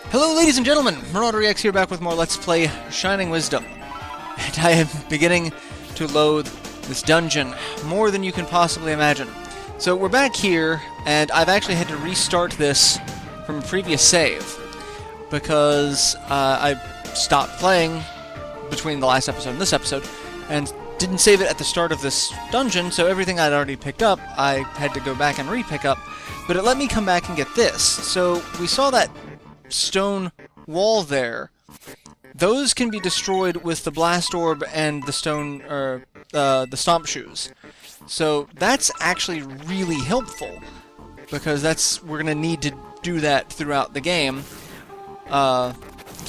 Hello ladies and gentlemen, MarauderEX here back with more Let's Play Shining Wisdom. And I am beginning to loathe this dungeon more than you can possibly imagine. So we're back here, and I've actually had to restart this from a previous save, because I stopped playing between the last episode and this episode, and didn't save it at the start of this dungeon, so everything I'd already picked up, I had to go back and re-pick up, but it let me come back and get this. So we saw that stone wall there. Those can be destroyed with the blast orb and the stone, or the stomp shoes. So that's actually really helpful, because we're gonna need to do that throughout the game. Well,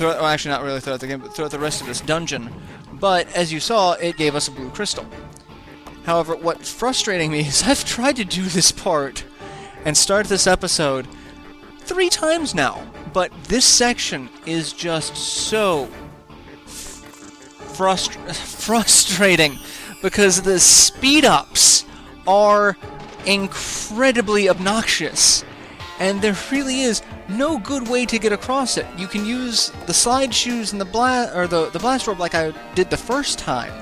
actually not really throughout the game, but throughout the rest of this dungeon. But as you saw, it gave us a blue crystal. However, what's frustrating me is I've tried to do this part and start this episode 3 times now. But this section is just so frustrating, because the speed-ups are incredibly obnoxious, and there really is no good way to get across it. You can use the slide shoes and the blast orb like I did the first time,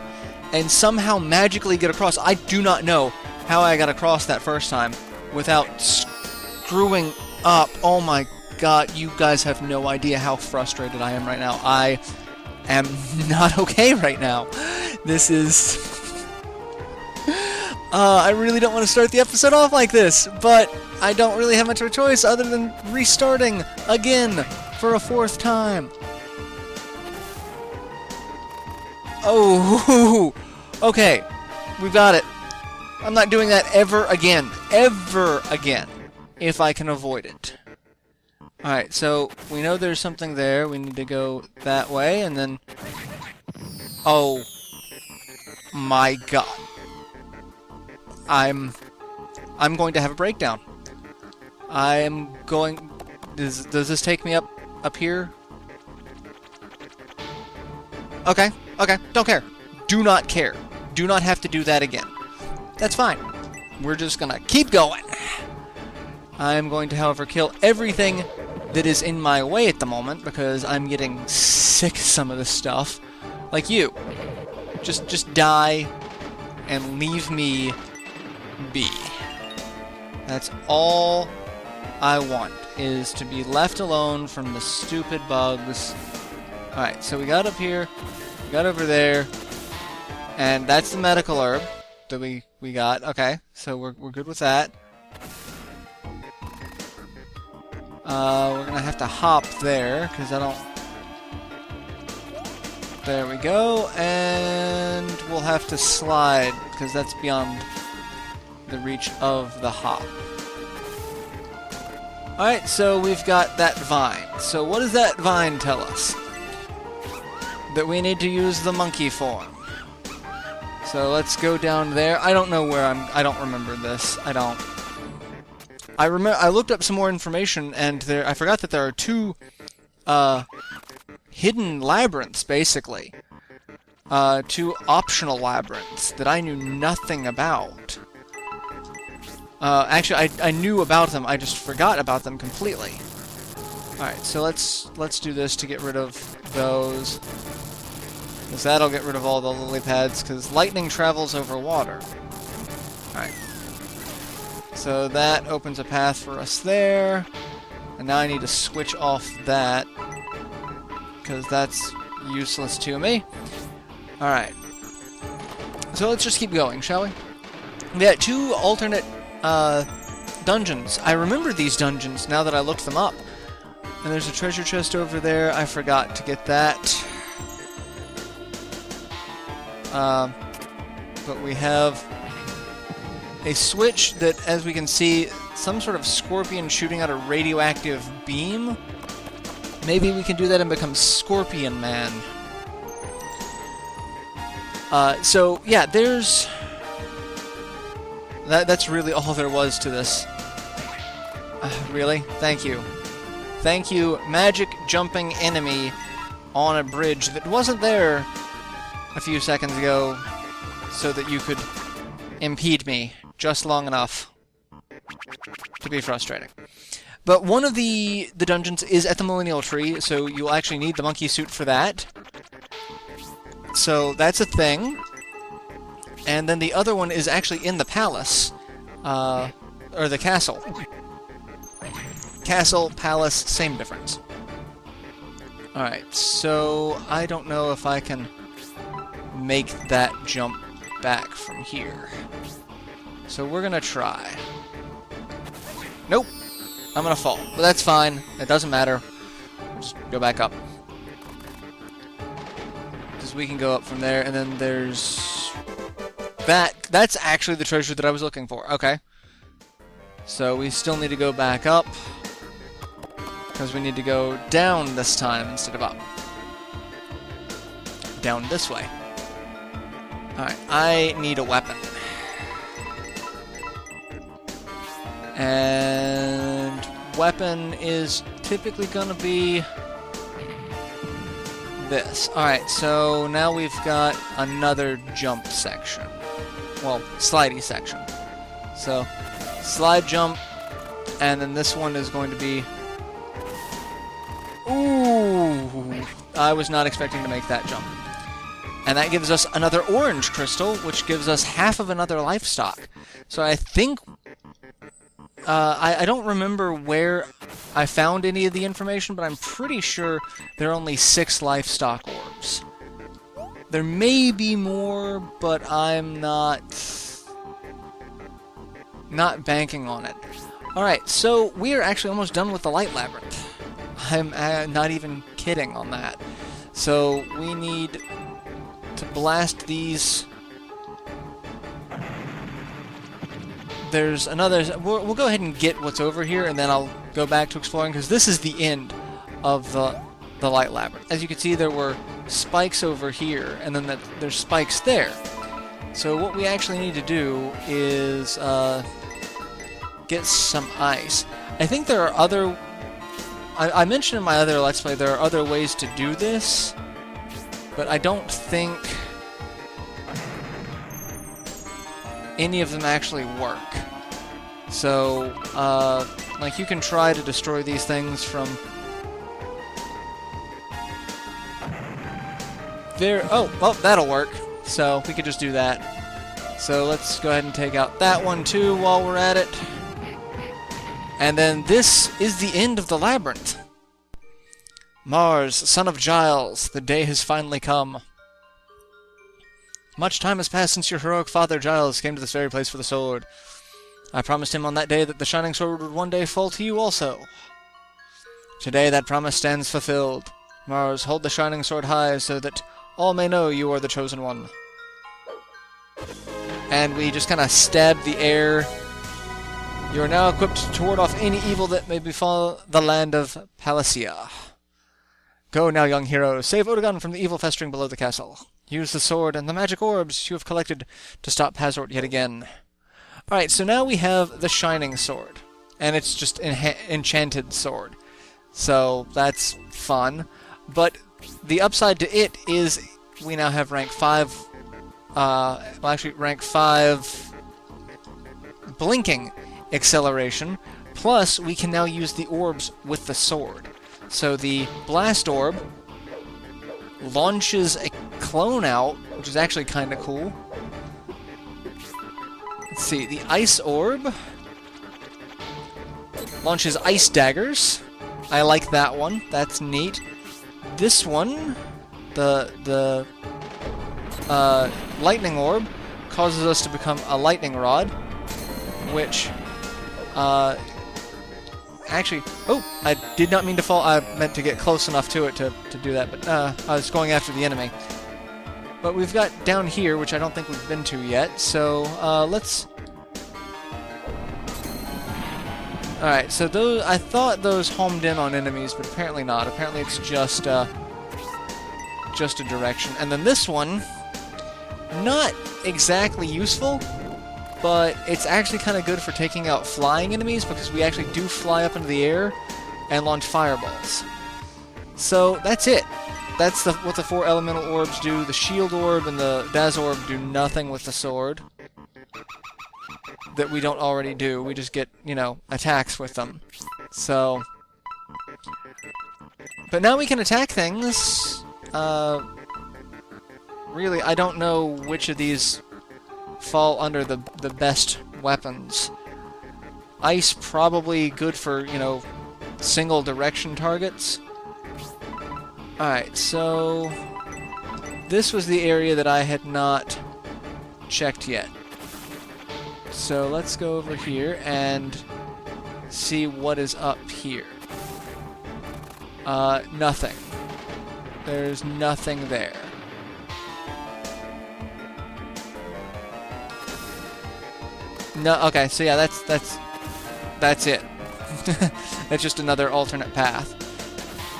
and somehow magically get across. I do not know how I got across that first time without screwing up. Oh my God, you guys have no idea how frustrated I am right now. I am not okay right now. This is... I really don't want to start the episode off like this, but I don't really have much of a choice other than restarting again for a 4th time. Oh, okay, we've got it. I'm not doing that ever again, if I can avoid it. Alright, so we know there's something there. We need to go that way, and then... Oh my God. I'm going to have a breakdown. I am going... Does this take me up here? Okay, don't care. Do not care. Do not have to do that again. That's fine. We're just gonna keep going. I'm going to, however, kill everything that is in my way at the moment, because I'm getting sick of some of this stuff. Like you. Just die and leave me be. That's all I want, is to be left alone from the stupid bugs. Alright, so we got up here, we got over there, and that's the medical herb that we got. Okay, so we're good with that. We're gonna have to hop there, because I don't... There we go, and we'll have to slide, because that's beyond the reach of the hop. Alright, so we've got that vine. So what does that vine tell us? That we need to use the monkey form. So let's go down there. I don't know where I don't remember this. I looked up some more information, and I forgot that there are 2 hidden labyrinths, basically. 2 optional labyrinths that I knew nothing about. Actually, I knew about them, I just forgot about them completely. Alright, so let's do this to get rid of those. Because that'll get rid of all the lily pads, because lightning travels over water. Alright. So that opens a path for us there. And now I need to switch off that, because that's useless to me. Alright. So let's just keep going, shall we? We got 2 alternate dungeons. I remember these dungeons now that I looked them up. And there's a treasure chest over there. I forgot to get that. But we have a switch that, as we can see, some sort of scorpion shooting out a radioactive beam. Maybe we can do that and become Scorpion Man. So, yeah, there's... That's really all there was to this. Really? Thank you. Thank you, magic jumping enemy on a bridge that wasn't there a few seconds ago, so that you could impede me just long enough. to be frustrating. But one of the dungeons is at the Millennial Tree, so you'll actually need the monkey suit for that. So that's a thing. And then the other one is actually in the palace, or the castle. Castle, palace, same difference. Alright, so I don't know if I can make that jump back from here. So we're gonna try. Nope! I'm gonna fall. But that's fine. It doesn't matter. Just go back up. Because we can go up from there, and then there's... That's actually the treasure that I was looking for. Okay. So we still need to go back up. Because we need to go down this time instead of up. Down this way. Alright, I need a weapon. And weapon is typically gonna be this. Alright, so now we've got another jump section. Well, slidey section. So, slide jump, and then this one is going to be... Ooh! I was not expecting to make that jump. And that gives us another orange crystal, which gives us half of another life stock. So I think... I don't remember where I found any of the information, but I'm pretty sure there are only 6 life stock orbs. There may be more, but I'm not banking on it. Alright, so we are actually almost done with the light labyrinth. I'm not even kidding on that. So we need to blast these. There's another... We'll go ahead and get what's over here, and then I'll go back to exploring, because this is the end of the light labyrinth. As you can see, there were spikes over here, and then there's spikes there. So what we actually need to do is get some ice. I think there are other... I mentioned in my other Let's Play there are other ways to do this, but I don't think any of them actually work. So, like, you can try to destroy these things from there. Oh, well, that'll work. So, we could just do that. So, let's go ahead and take out that one, too, while we're at it. And then this is the end of the labyrinth. Mars, son of Giles, the day has finally come. Much time has passed since your heroic father Giles came to this very place for the sword. I promised him on that day that the shining sword would one day fall to you also. Today that promise stands fulfilled. Mars, hold the shining sword high so that all may know you are the chosen one. And we just kind of stab the air. You are now equipped to ward off any evil that may befall the land of Palacia. Go now, young hero. Save Odegon from the evil festering below the castle. Use the sword and the magic orbs you have collected to stop Hazort yet again. Alright, so now we have the Shining Sword. And it's just an enchanted sword. So, that's fun. But the upside to it is we now have rank 5... well, actually, rank 5... blinking acceleration. Plus, we can now use the orbs with the sword. So the Blast Orb launches a clone out, which is actually kind of cool. Let's see, the Ice Orb launches ice daggers. I like that one. That's neat. This one, the Lightning Orb, causes us to become a Lightning Rod, which, actually, oh, I did not mean to fall. I meant to get close enough to it to do that, but I was going after the enemy. But we've got down here, which I don't think we've been to yet, so let's... Alright, so those, I thought those homed in on enemies, but apparently not. Apparently it's just a direction. And then this one, not exactly useful, but it's actually kind of good for taking out flying enemies, because we actually do fly up into the air and launch fireballs. So that's it. That's what the 4 elemental orbs do. The shield orb and the dazzle orb do nothing with the sword. that we don't already do. We just get, you know, attacks with them. So... But now we can attack things. Really, I don't know which of these fall under the best weapons. Ice probably good for, you know, single direction targets. Alright, so this was the area that I had not checked yet. So let's go over here and see what is up here. Nothing. There's nothing there. No, okay, so yeah, that's it. That's just another alternate path.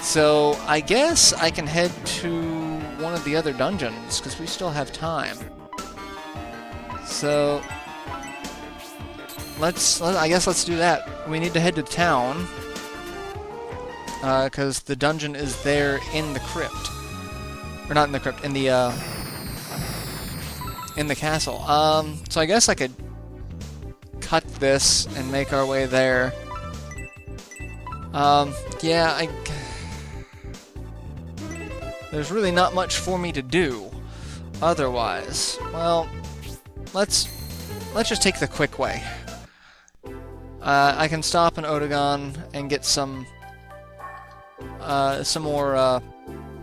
So, I guess I can head to one of the other dungeons, because we still have time. So, I guess let's do that. We need to head to town, because the dungeon is there in the crypt. Or not in the crypt, in the castle. So I guess I could cut this and make our way there. Yeah, there's really not much for me to do otherwise. Well, let's just take the quick way. I can stop in Odegon and get some more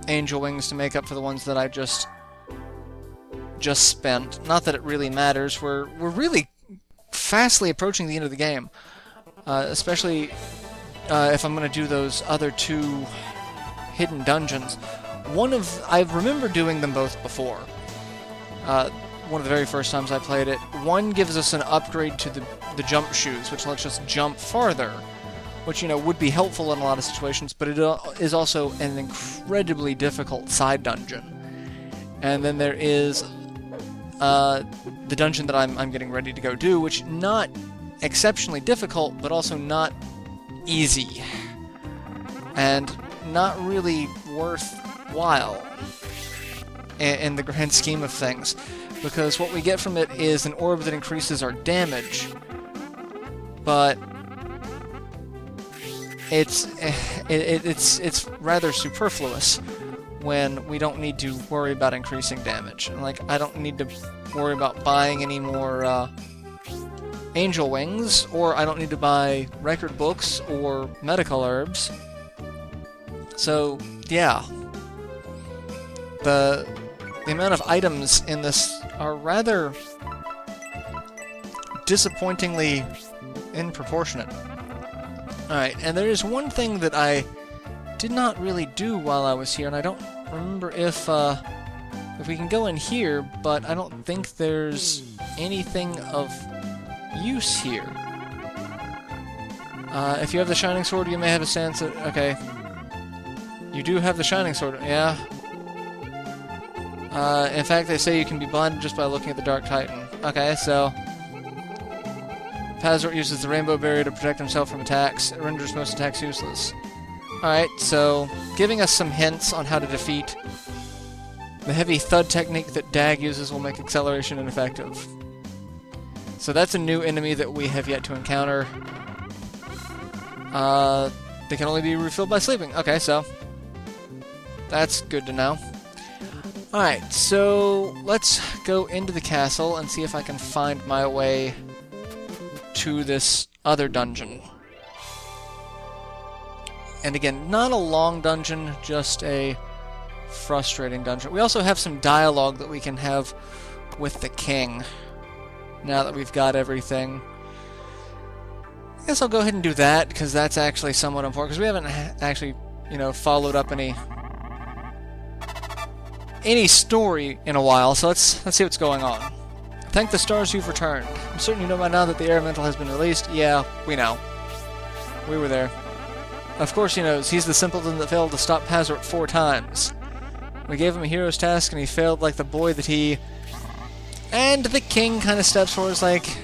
angel wings to make up for the ones that I just spent. Not that it really matters. We're really fastly approaching the end of the game, especially if I'm going to do those other two hidden dungeons. I remember doing them both before. One of the very first times I played it. One gives us an upgrade to the jump shoes, which lets us jump farther, which, you know, would be helpful in a lot of situations, but it is also an incredibly difficult side dungeon. And then there is the dungeon that I'm getting ready to go do, which not exceptionally difficult, but also not easy, and not really worthwhile in the grand scheme of things, because what we get from it is an orb that increases our damage, but it's rather superfluous when we don't need to worry about increasing damage. Like, I don't need to worry about buying any more angel wings, or I don't need to buy record books or medical herbs. So, yeah. The amount of items in this are rather disappointingly disproportionate. Alright, and there is one thing that I did not really do while I was here, and I don't remember if we can go in here, but I don't think there's anything of use here. If you have the Shining Sword, you may have a sense of... Okay. You do have the Shining Sword, yeah. In fact, they say you can be blinded just by looking at the Dark Titan. Okay, so... Pazort uses the Rainbow Barrier to protect himself from attacks. It renders most attacks useless. Alright, so giving us some hints on how to defeat the heavy thud technique that Dag uses will make acceleration ineffective. So that's a new enemy that we have yet to encounter. They can only be refilled by sleeping. Okay, so that's good to know. Alright, so let's go into the castle and see if I can find my way to this other dungeon. And again, not a long dungeon, just a frustrating dungeon. We also have some dialogue that we can have with the king, now that we've got everything. I guess I'll go ahead and do that, because that's actually somewhat important, because we haven't actually, you know, followed up any story in a while, so let's see what's going on. Thank the stars you've returned. I'm certain you know by now that the air elemental has been released. Yeah, we know. We were there. Of course he knows. He's the simpleton that failed to stop Pazort 4 times. We gave him a hero's task and he failed like the boy that he... And the king kind of steps forward, is like,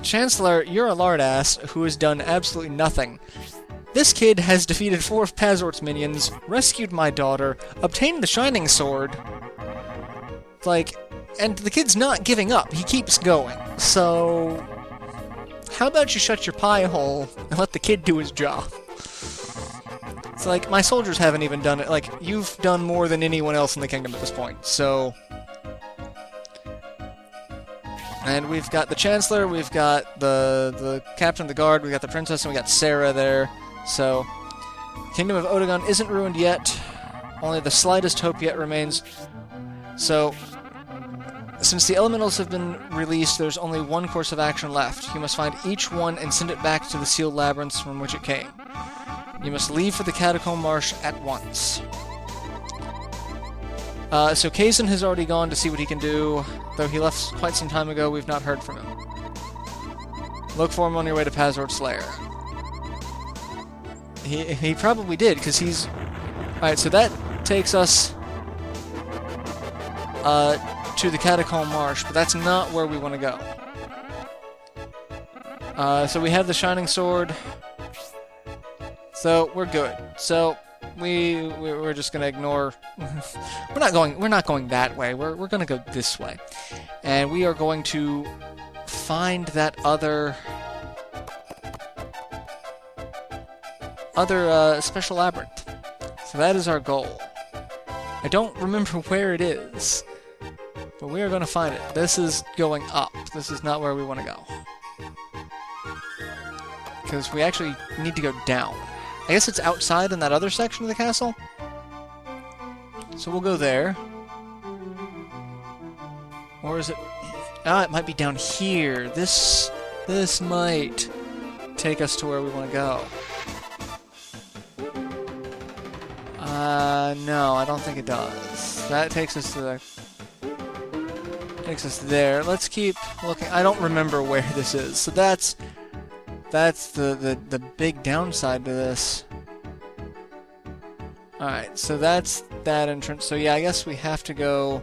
Chancellor, you're a lard-ass who has done absolutely nothing. This kid has defeated 4 of Pazort's minions, rescued my daughter, obtained the Shining Sword. Like, and the kid's not giving up. He keeps going. So, how about you shut your pie hole and let the kid do his job? It's like, my soldiers haven't even done it. Like, you've done more than anyone else in the kingdom at this point, so... And we've got the Chancellor, we've got the Captain of the Guard, we've got the Princess, and we got Sarah there. So, Kingdom of Odegon isn't ruined yet. Only the slightest hope yet remains. So, since the elementals have been released, there's only one course of action left. You must find each one and send it back to the sealed labyrinths from which it came. You must leave for the Catacomb Marsh at once. So Kazan has already gone to see what he can do. Though he left quite some time ago, we've not heard from him. Look for him on your way to Pazord's lair. He probably did, because he's... Alright, so that takes us to the Catacomb Marsh, but that's not where we want to go. So we have the Shining Sword. So we're good. So we're just gonna ignore. We're not going that way. We're gonna go this way, and we are going to find that other special labyrinth. So that is our goal. I don't remember where it is, but we are going to find it. This is going up. This is not where we want to go, because we actually need to go down. I guess it's outside in that other section of the castle. So we'll go there. Or is it... Ah, it might be down here. This might take us to where we want to go. No, I don't think it does. That takes us to the... Takes us there. Let's keep looking. I don't remember where this is. So that's the big downside to this. Alright, so that's that entrance. So yeah, I guess we have to go...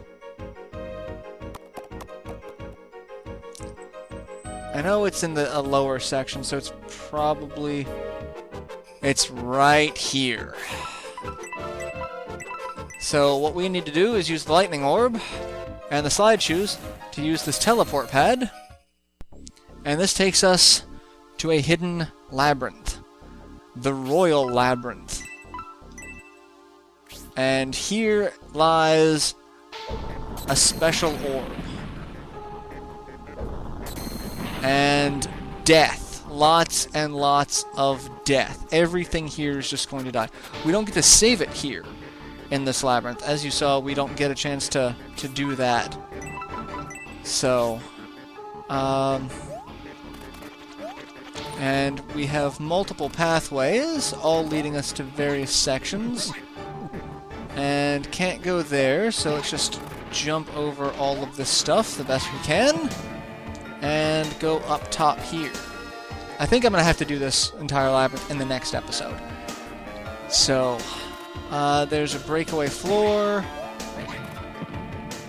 I know it's in a lower section, so it's probably... It's right here. So what we need to do is use the lightning orb and the slide shoes to use this teleport pad. And this takes us to a hidden labyrinth. The Royal Labyrinth. And here lies a special orb. And death. Lots and lots of death. Everything here is just going to die. We don't get to save it here in this labyrinth. As you saw, we don't get a chance to do that. So, and we have multiple pathways, all leading us to various sections. And can't go there, so let's just jump over all of this stuff the best we can. And go up top here. I think I'm going to have to do this entire labyrinth in the next episode. So, there's a breakaway floor.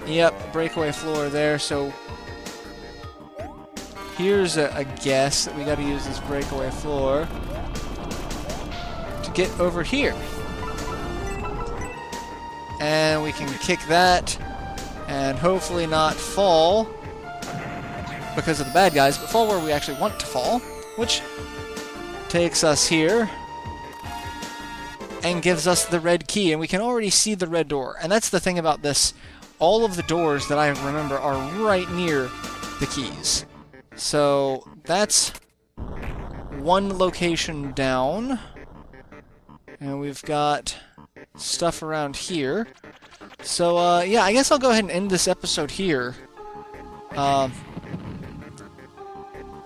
Yep, breakaway floor there, so... Here's a guess that we got to use this breakaway floor to get over here. And we can kick that, and hopefully not fall because of the bad guys, but fall where we actually want to fall, which takes us here and gives us the red key, and we can already see the red door. And that's the thing about this. All of the doors that I remember are right near the keys. So that's one location down, and we've got stuff around here. So, yeah, I guess I'll go ahead and end this episode here.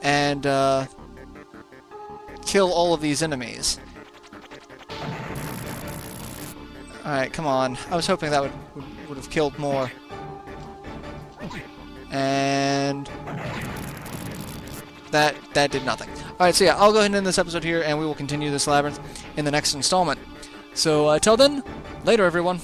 And kill all of these enemies. Alright, come on. I was hoping that would have killed more. And... That did nothing. Alright, so yeah, I'll go ahead and end this episode here, and we will continue this labyrinth in the next installment. So, till then, later everyone.